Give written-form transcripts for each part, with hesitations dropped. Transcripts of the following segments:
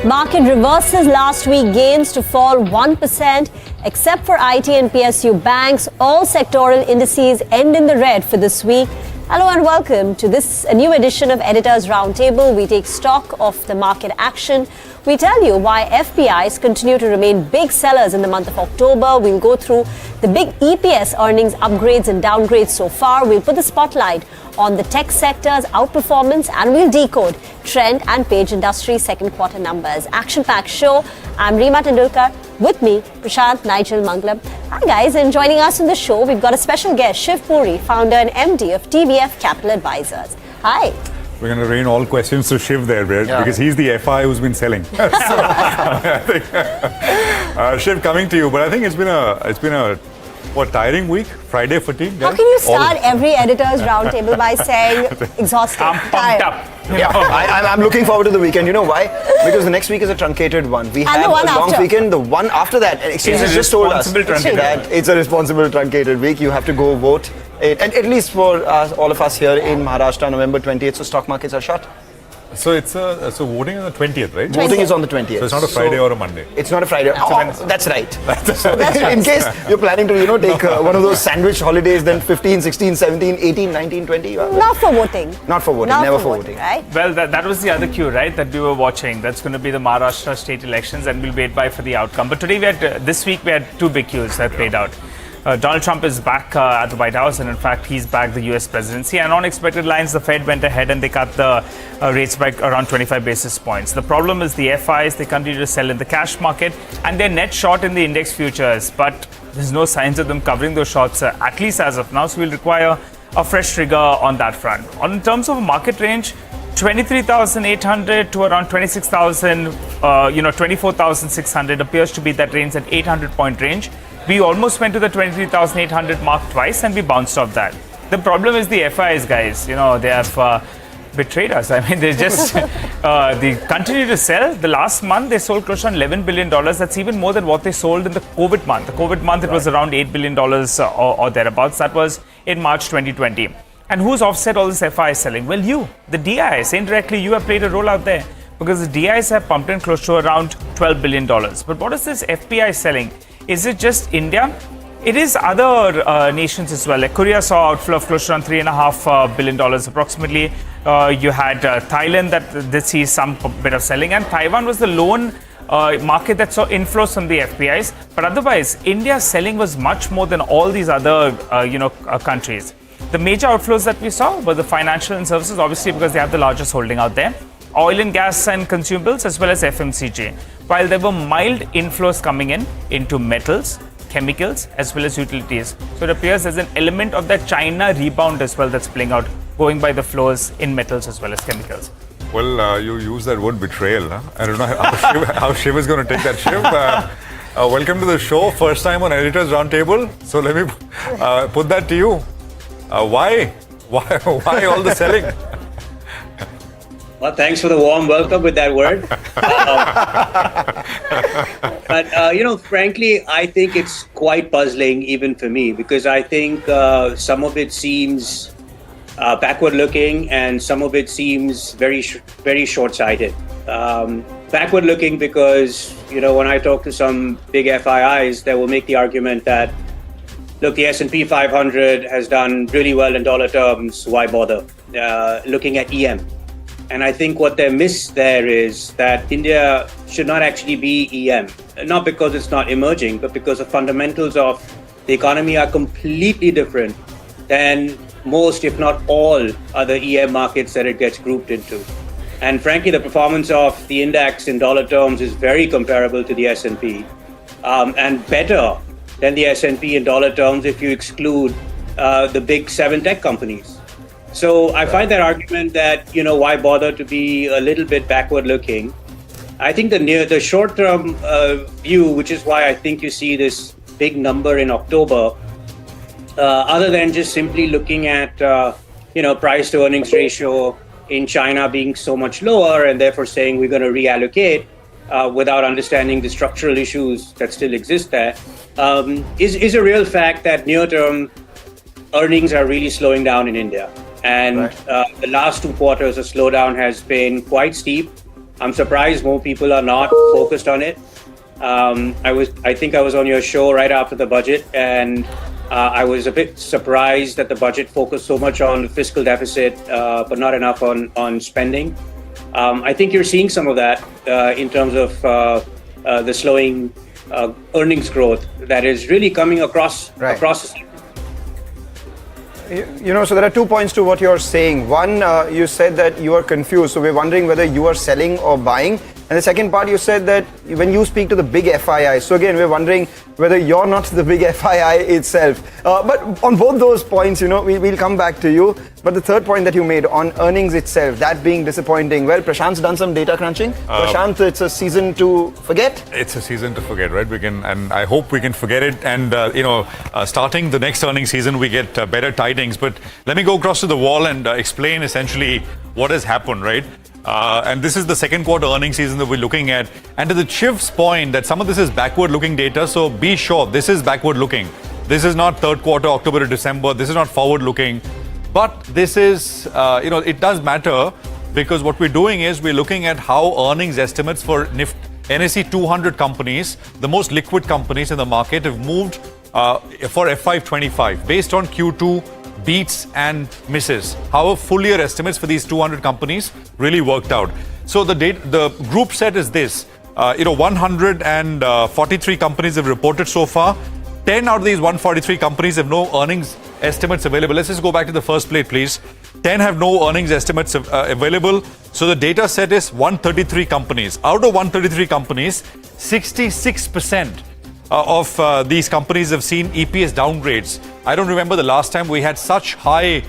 Market reverses last week, gains to fall 1%, except for IT and PSU banks. All sectoral indices end in the red for this week. Hello and welcome to a new edition of Editors Roundtable. We take stock of the market action. We tell you why FPIs continue to remain big sellers in the month of October. We'll go through the big EPS earnings upgrades and downgrades so far. We'll put the spotlight on the tech sector's outperformance, and we'll decode trend and page industry second quarter numbers. Action-packed show. I'm Reema Tendulkar. With me, Prashant Nigel Mangalam. Hi guys, and joining us on the show, we've got a special guest, Shiv Puri, founder and MD of TVF Capital Advisors. Hi. We're going to rain all questions to Shiv there, because he's the FI who's been selling. So, I think, Shiv, coming to you, but I think it's been a tiring week? Friday fatigue? How can you start every editor's roundtable by saying exhausted? I'm pumped up. Yeah, I'm looking forward to the weekend. You know why? Because the next week is a truncated one. We have a long weekend. The one after that, Exchange has just told us that it's a responsible truncated week. You have to go vote. And at least for all of us here in Maharashtra, November 20th, so stock markets are shut. So it's so voting on the 20th, right? 20th. Voting is on the 20th. So it's not a Friday or a Monday. It's not a Friday. That's right. In case you're planning to, take one of those sandwich holidays, then 15, 16, 17, 18, 19, 20. Not for voting. Not for voting. Never for voting. Right? Well, that was the other cue, right? That we were watching. That's going to be the Maharashtra state elections, and we'll wait by for the outcome. But today this week we had two big cues that played out. Donald Trump is back at the White House, and in fact, he's back the US presidency. And on expected lines, the Fed went ahead and they cut the rates by around 25 basis points. The problem is the FIs, they continue to sell in the cash market, and they're net short in the index futures. But there's no signs of them covering those shorts, at least as of now. So we'll require a fresh trigger on that front. In terms of a market range, 23,800 to around 26,000, 24,600 appears to be that range, that 800-point range. We almost went to the 23,800 mark twice, and we bounced off that. The problem is the FIs, guys. They have betrayed us. I mean, they just they continue to sell. The last month, they sold close to $11 billion. That's even more than what they sold in the COVID month. The COVID month, it was around $8 billion or thereabouts. That was in March 2020. And who's offset all this FI selling? Well, you, the DIs. Indirectly, you have played a role out there, because the DIs have pumped in close to around $12 billion. But what is this FPI selling? Is it just India? It is other nations as well. Like Korea saw outflow of close to around $3.5 billion approximately. You had Thailand that did see some bit of selling, and Taiwan was the lone market that saw inflows from the FPIs. But otherwise, India's selling was much more than all these other countries. The major outflows that we saw were the financial and services, obviously because they have the largest holding out there. Oil and gas and consumables, as well as FMCG. While there were mild inflows coming into metals, chemicals, as well as utilities. So it appears there's an element of that China rebound as well that's playing out, going by the flows in metals as well as chemicals. Well, you use that word betrayal. Huh? I don't know how Shiv is going to take that, Shiv. Welcome to the show. First time on Editors Roundtable. So let me put that to you. Why all the selling? Well, thanks for the warm welcome with that word. But frankly, I think it's quite puzzling even for me, because I think some of it seems backward-looking and some of it seems very short-sighted. Backward-looking because, when I talk to some big FIIs, they will make the argument that, look, the S&P 500 has done really well in dollar terms, why bother? Looking at EM. And I think what they miss there is that India should not actually be EM. Not because it's not emerging, but because the fundamentals of the economy are completely different than most, if not all, other EM markets that it gets grouped into. And frankly, the performance of the index in dollar terms is very comparable to the S&P, and better than the S&P in dollar terms if you exclude the big 7 tech companies. So I find that argument that, why bother to be a little bit backward looking. I think the short-term view, which is why I think you see this big number in October, other than just simply looking at, price to earnings ratio in China being so much lower and therefore saying we're going to reallocate without understanding the structural issues that still exist there, is a real fact that near-term earnings are really slowing down in India. And the last 2 quarters, the slowdown has been quite steep. I'm surprised more people are not focused on it. I think I was on your show right after the budget, and I was a bit surprised that the budget focused so much on the fiscal deficit, but not enough on spending. I think you're seeing some of that in terms of the slowing earnings growth that is really coming across the sector. So there are 2 points to what you're saying. One, you said that you are confused, so we're wondering whether you are selling or buying. And the second part, you said that when you speak to the big FII, so again, we're wondering whether you're not the big FII itself. But on both those points, we'll come back to you. But the third point that you made on earnings itself, that being disappointing. Well, Prashant's done some data crunching. Prashant, it's a season to forget. It's a season to forget, right? And I hope we can forget it. And starting the next earnings season, we get better tidings. But let me go across to the wall and explain essentially what has happened, right? And this is the second quarter earnings season that we're looking at. And to the Chiv's point that some of this is backward-looking data, so be sure this is backward-looking. This is not third quarter, October to December. This is not forward-looking. But this is, it does matter because what we're doing is we're looking at how earnings estimates for NSE 200 companies, the most liquid companies in the market, have moved for FY25 based on Q2 beats and misses. How full year estimates for these 200 companies really worked out. So the group set is this. 143 companies have reported so far. 10 out of these 143 companies have no earnings estimates available. Let's just go back to the first plate, please. 10 have no earnings estimates available. So the data set is 133 companies. Out of 133 companies, 66% of these companies have seen EPS downgrades. I don't remember the last time we had such high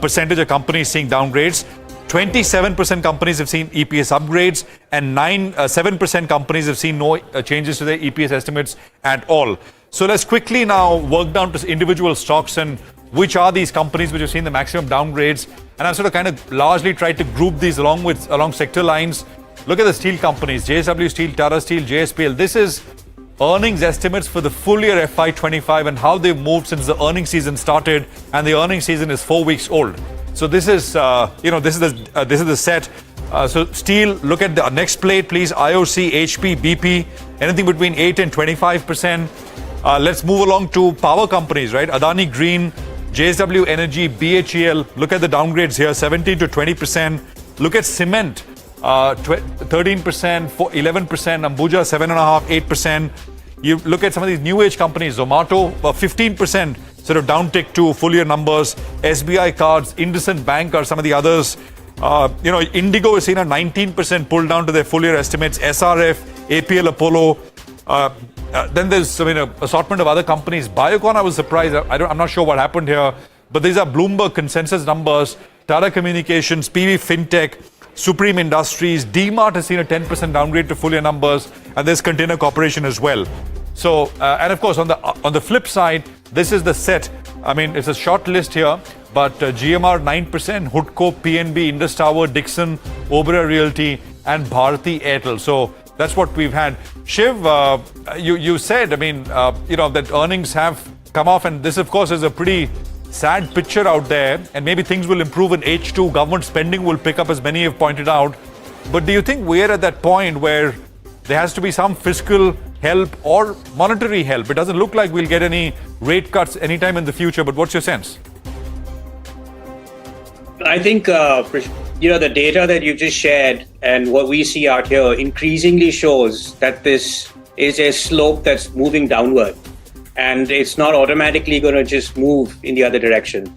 percentage of companies seeing downgrades. 27% companies have seen EPS upgrades, and 7% companies have seen no changes to their EPS estimates at all. So let's quickly now work down to individual stocks and which are these companies which have seen the maximum downgrades. And I've sort of kind of largely tried to group these along sector lines. Look at the steel companies, JSW Steel, Tata Steel, JSPL. This is earnings estimates for the full year FY25 and how they've moved since the earnings season started, and the earnings season is 4 weeks old. So this is the set. So steel, look at the next plate, please. IOC, HP, BP, anything between 8 and 25%. Let's move along to power companies, right? Adani Green, JSW Energy, BHEL. Look at the downgrades here, 17 to 20%. Look at cement, 13%, 11%. Ambuja, 7.5%, 8%. You look at some of these new age companies, Zomato, 15% sort of downtick to full year numbers. SBI Cards, IndusInd Bank are some of the others. Indigo has seen a 19% pull down to their full year estimates. SRF, APL Apollo. Then there's an assortment of other companies. Biocon, I was surprised. I'm not sure what happened here, but these are Bloomberg consensus numbers. Tata Communications, PV Fintech, Supreme Industries, DMart has seen a 10% downgrade to full year numbers, and there's Container Corporation as well. So, and of course, on the flip side, this is the set. I mean, it's a short list here, but GMR 9%, Hoodco, PNB, Indus Tower, Dixon, Oberoi Realty, and Bharti Airtel. So that's what we've had. Shiv, you said, that earnings have come off, and this, of course, is a pretty sad picture out there, and maybe things will improve in H2. Government spending will pick up, as many have pointed out. But do you think we're at that point where there has to be some fiscal help or monetary help? It doesn't look like we'll get any rate cuts anytime in the future, but what's your sense? I think, the data that you just shared and what we see out here increasingly shows that this is a slope that's moving downward. And it's not automatically going to just move in the other direction.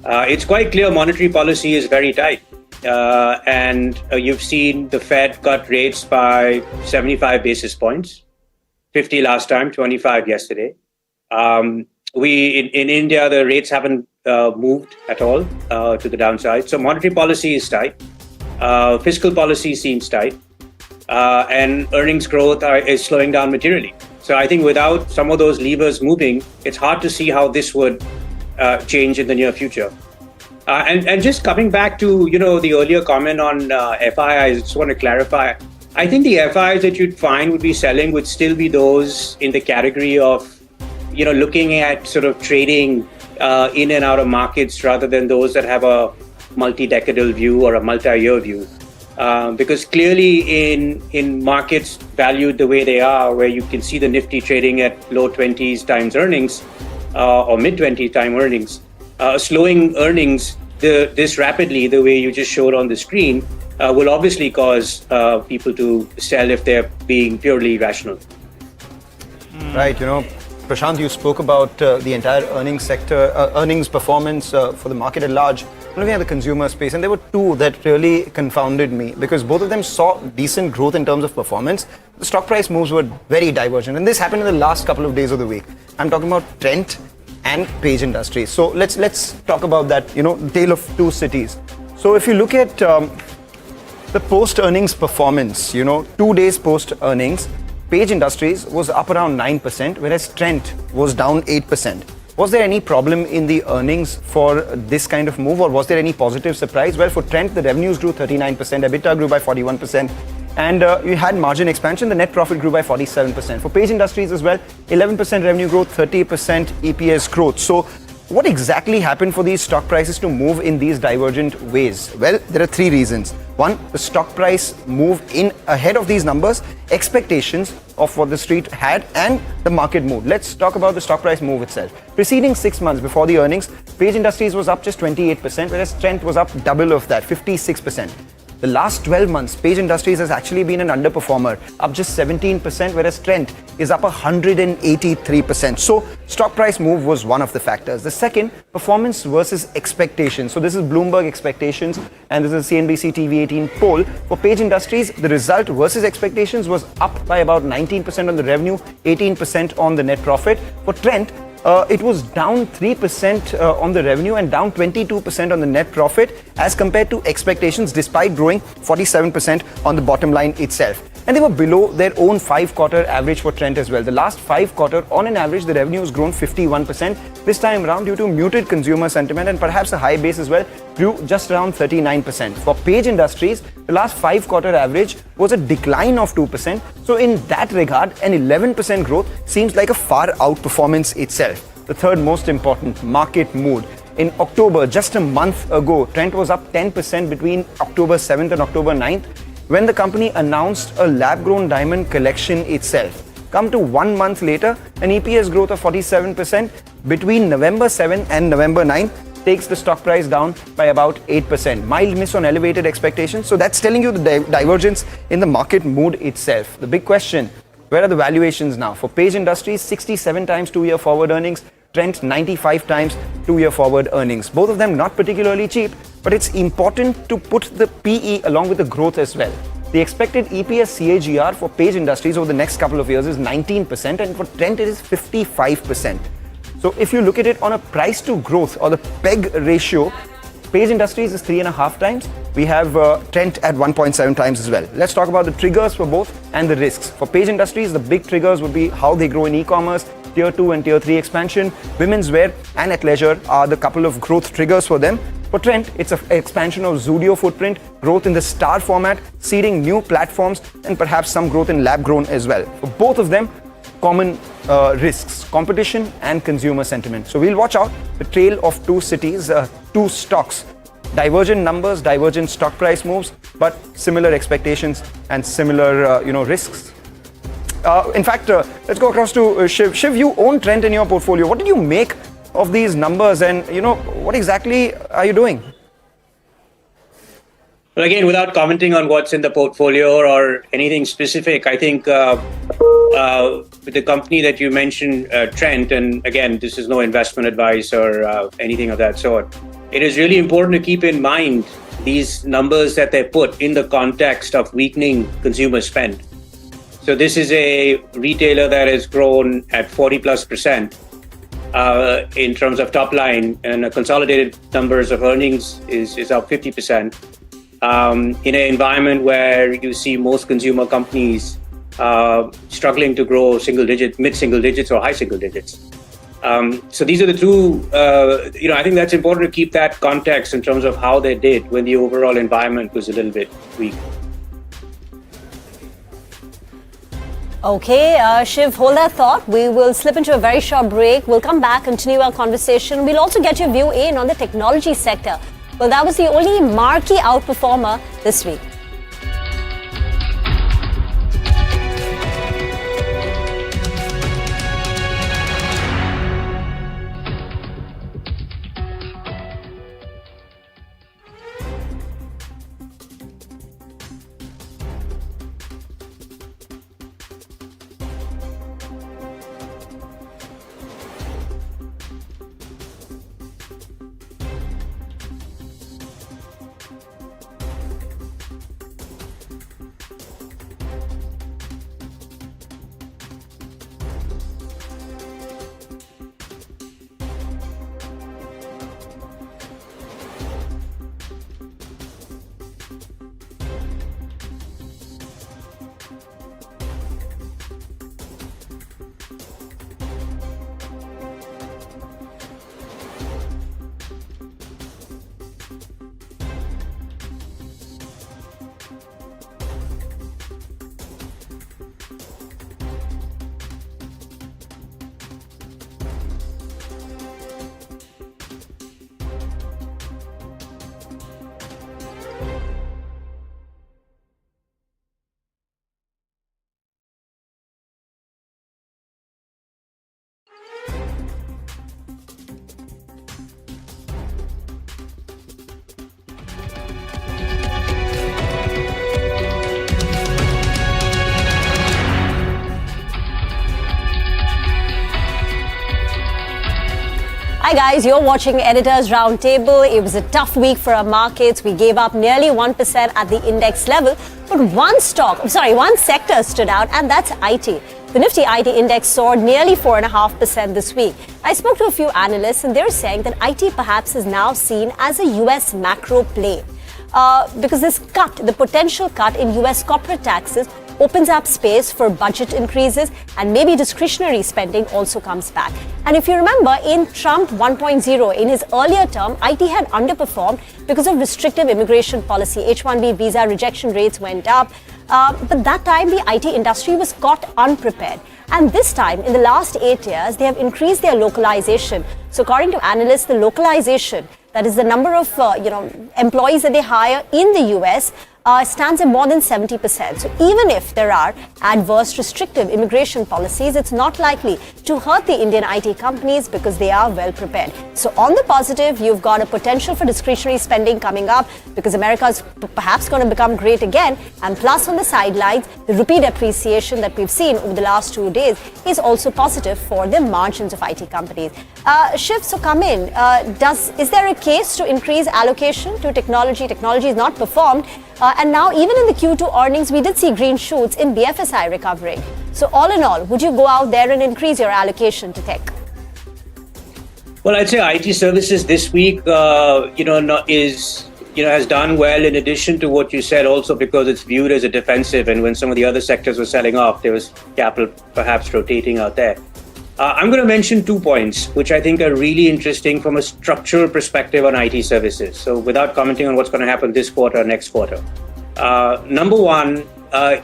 It's quite clear monetary policy is very tight. And you've seen the Fed cut rates by 75 basis points, 50 last time, 25 yesterday. In India, the rates haven't moved at all to the downside. So monetary policy is tight. Fiscal policy seems tight. And earnings growth is slowing down materially. So I think without some of those levers moving, it's hard to see how this would change in the near future. And just coming back to, the earlier comment on FIIs, I just want to clarify. I think the FIIs that you'd find would be selling would still be those in the category of, looking at sort of trading in and out of markets rather than those that have a multi-decadal view or a multi-year view. Because clearly in markets valued the way they are, where you can see the Nifty trading at low 20s times earnings or mid 20 time earnings, slowing earnings this rapidly, the way you just showed on the screen, will obviously cause people to sell if they're being purely rational. Right, Prashant, you spoke about the entire earnings sector, earnings performance for the market at large. Looking at the consumer space, and there were two that really confounded me because both of them saw decent growth in terms of performance. The stock price moves were very divergent, and this happened in the last couple of days of the week. I'm talking about Trent and Page Industries. So let's talk about that, tale of two cities. So if you look at the post-earnings performance, 2 days post-earnings, Page Industries was up around 9%, whereas Trent was down 8%. Was there any problem in the earnings for this kind of move, or was there any positive surprise? Well, for Trent, the revenues grew 39%, EBITDA grew by 41%, and you had margin expansion. The net profit grew by 47%. For Page Industries as well, 11% revenue growth, 30% EPS growth. So what exactly happened for these stock prices to move in these divergent ways? Well, there are three reasons. One, the stock price moved in ahead of these numbers, expectations of what the street had, and the market moved. Let's talk about the stock price move itself. Preceding 6 months before the earnings, Page Industries was up just 28%, whereas Trent was up double of that, 56%. The last 12 months, Page Industries has actually been an underperformer, up just 17%, whereas Trent is up 183%. So, stock price move was one of the factors. The second, performance versus expectations. So, this is Bloomberg expectations, and this is CNBC TV18 poll. For Page Industries, the result versus expectations was up by about 19% on the revenue, 18% on the net profit. For Trent, it was down 3% on the revenue and down 22% on the net profit as compared to expectations, despite growing 47% on the bottom line itself. And they were below their own 5-quarter average for Trent as well. The last 5 quarters, on an average, the revenue has grown 51%. This time around, due to muted consumer sentiment and perhaps a high base as well, grew just around 39%. For Page Industries, the last 5-quarter average was a decline of 2%. So in that regard, an 11% growth seems like a far outperformance itself. The third most important, market mood. In October, just a month ago, Trent was up 10% between October 7th and October 9th, when the company announced a lab-grown diamond collection itself. Come to 1 month later, an EPS growth of 47% between November 7th and November 9th takes the stock price down by about 8%. Mild miss on elevated expectations. So that's telling you the divergence in the market mood itself. The big question, where are the valuations now? For Page Industries, 67 times 2-year forward earnings, Trent 95 times 2-year forward earnings. Both of them not particularly cheap, but it's important to put the PE along with the growth as well. The expected EPS CAGR for Page Industries over the next couple of years is 19%, and for Trent it is 55%. So if you look at it on a price to growth or the PEG ratio, Page Industries is 3.5 times. We have Trent at 1.7 times as well. Let's talk about the triggers for both and the risks. For Page Industries, the big triggers would be how they grow in e-commerce, Tier 2 and Tier 3 expansion, women's wear and athleisure are the couple of growth triggers for them. For Trent, it's an expansion of Zudio footprint, growth in the star format, seeding new platforms, and perhaps some growth in lab-grown as well. For both of them, common risks, competition and consumer sentiment. So we'll watch out the trail of two cities, two stocks. Divergent numbers, divergent stock price moves, but similar expectations and similar risks. In fact, let's go across to Shiv. Shiv, you own Trent in your portfolio. What did you make of these numbers, and what exactly are you doing? Well, again, without commenting on what's in the portfolio or anything specific, I think with the company that you mentioned, Trent, and again, this is no investment advice or anything of that sort. It is really important to keep in mind these numbers that they put in the context of weakening consumer spend. So this is a retailer that has grown at 40+% in terms of top line, and the consolidated numbers of earnings is up 50%. In an environment where you see most consumer companies struggling to grow mid-single digits or high single digits. So these are the two, I think that's important to keep that context in terms of how they did when the overall environment was a little bit weak. Okay, Shiv, hold that thought. We will slip into a very short break. We'll come back, continue our conversation. We'll also get your view in on the technology sector. Well, that was the only marquee outperformer this week. Hi guys, you're watching Editors Roundtable. It was a tough week for our markets. We gave up nearly 1% at the index level, but one sector stood out, and that's IT. The Nifty IT index soared nearly 4.5% this week. I spoke to a few analysts, and they're saying that IT perhaps is now seen as a US macro play. Because this cut, the potential cut in US corporate taxes, opens up space for budget increases, and maybe discretionary spending also comes back. And if you remember, in Trump 1.0, in his earlier term, IT had underperformed because of restrictive immigration policy. H-1B visa rejection rates went up. But that time, the IT industry was caught unprepared. And this time, in the last 8 years, they have increased their localization. So according to analysts, the localization, that is the number of employees that they hire in the US, stands at more than 70%. So even if there are adverse restrictive immigration policies, it's not likely to hurt the Indian IT companies because they are well prepared. So on the positive, you've got a potential for discretionary spending coming up because America is perhaps going to become great again. And plus on the sidelines, the rupee depreciation that we've seen over the last 2 days is also positive for the margins of IT companies. Shiv, so come in. Is there a case to increase allocation to technology? Technology is not performed. And now, even in the Q2 earnings, we did see green shoots in BFSI recovering. So all in all, would you go out there and increase your allocation to tech? Well, I'd say IT services this week, has done well. In addition to what you said, also because it's viewed as a defensive, and when some of the other sectors were selling off, there was capital perhaps rotating out there. I'm going to mention 2 points, which I think are really interesting from a structural perspective on IT services. So without commenting on what's going to happen this quarter or next quarter. Number one,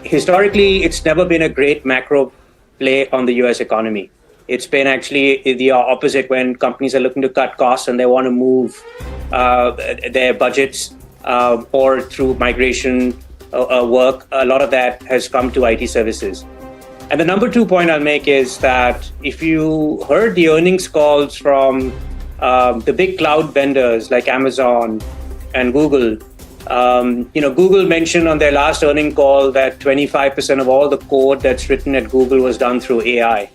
historically, it's never been a great macro play on the US economy. It's been actually the opposite when companies are looking to cut costs and they want to move their budgets or through migration work. A lot of that has come to IT services. And the number 2 point I'll make is that if you heard the earnings calls from the big cloud vendors like Amazon and Google, Google mentioned on their last earnings call that 25% of all the code that's written at Google was done through AI.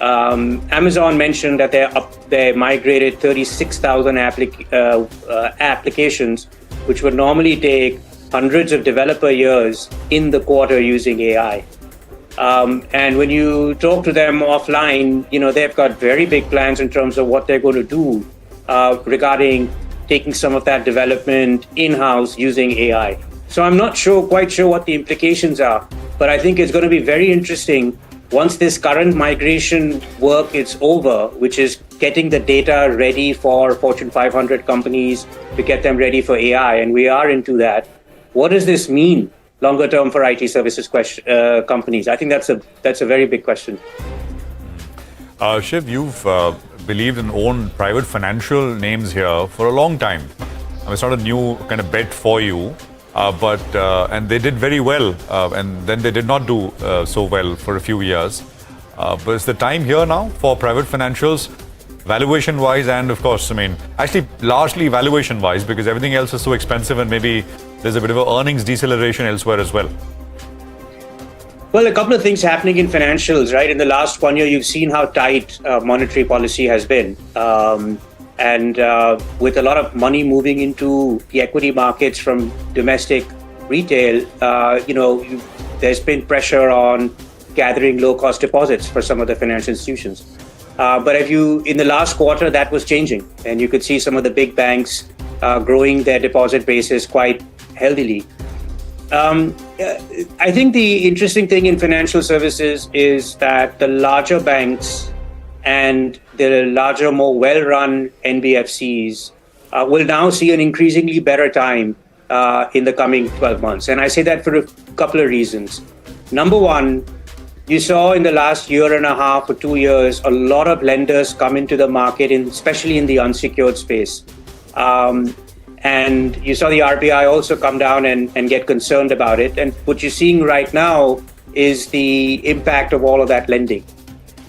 Amazon mentioned that they migrated 36,000 applications, which would normally take hundreds of developer years in the quarter using AI. And when you talk to them offline, they've got very big plans in terms of what they're going to do regarding taking some of that development in-house using AI. So I'm not quite sure what the implications are, but I think it's going to be very interesting once this current migration work is over, which is getting the data ready for Fortune 500 companies to get them ready for AI, and we are into that. What does this mean longer term for IT services companies? I think that's a very big question. Shiv, you've believed and owned private financial names here for a long time. It's not a new kind of bet for you, and they did very well, and then they did not do so well for a few years. But it's the time here now for private financials, valuation-wise, and of course, actually largely valuation-wise, because everything else is so expensive, and maybe there's a bit of an earnings deceleration elsewhere as well. Well, a couple of things happening in financials, right? In the last 1 year, you've seen how tight monetary policy has been. And with a lot of money moving into the equity markets from domestic retail, there's been pressure on gathering low-cost deposits for some of the financial institutions. But in the last quarter, that was changing. And you could see some of the big banks growing their deposit bases quite healthily. I think the interesting thing in financial services is that the larger banks and the larger, more well-run NBFCs will now see an increasingly better time in the coming 12 months. And I say that for a couple of reasons. Number one, you saw in the last year and a half or 2 years, a lot of lenders come into the market, especially in the unsecured space. And you saw the RBI also come down and get concerned about it. And what you're seeing right now is the impact of all of that lending.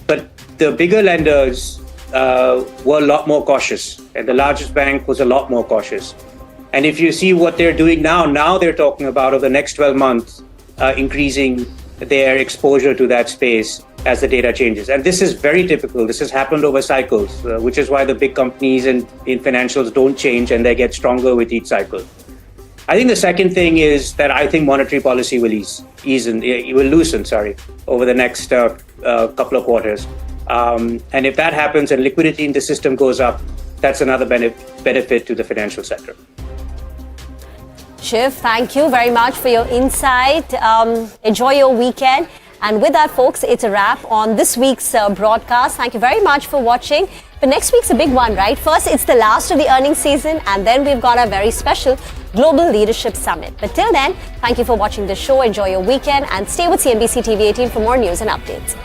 But the bigger lenders were a lot more cautious, and the largest bank was a lot more cautious. And if you see what they're doing now they're talking about over the next 12 months, increasing their exposure to that space. as the data changes. And this is very typical. This has happened over cycles, which is why the big companies in financials don't change and they get stronger with each cycle. I think the second thing is that I think monetary policy will loosen over the next couple of quarters. And if that happens and liquidity in the system goes up, that's another benefit to the financial sector. Shiv, thank you very much for your insight. Enjoy your weekend. And with that, folks, it's a wrap on this week's broadcast. Thank you very much for watching. But next week's a big one, right? First, it's the last of the earnings season, and then we've got a very special Global Leadership Summit. But till then, thank you for watching the show. Enjoy your weekend and stay with CNBC TV18 for more news and updates.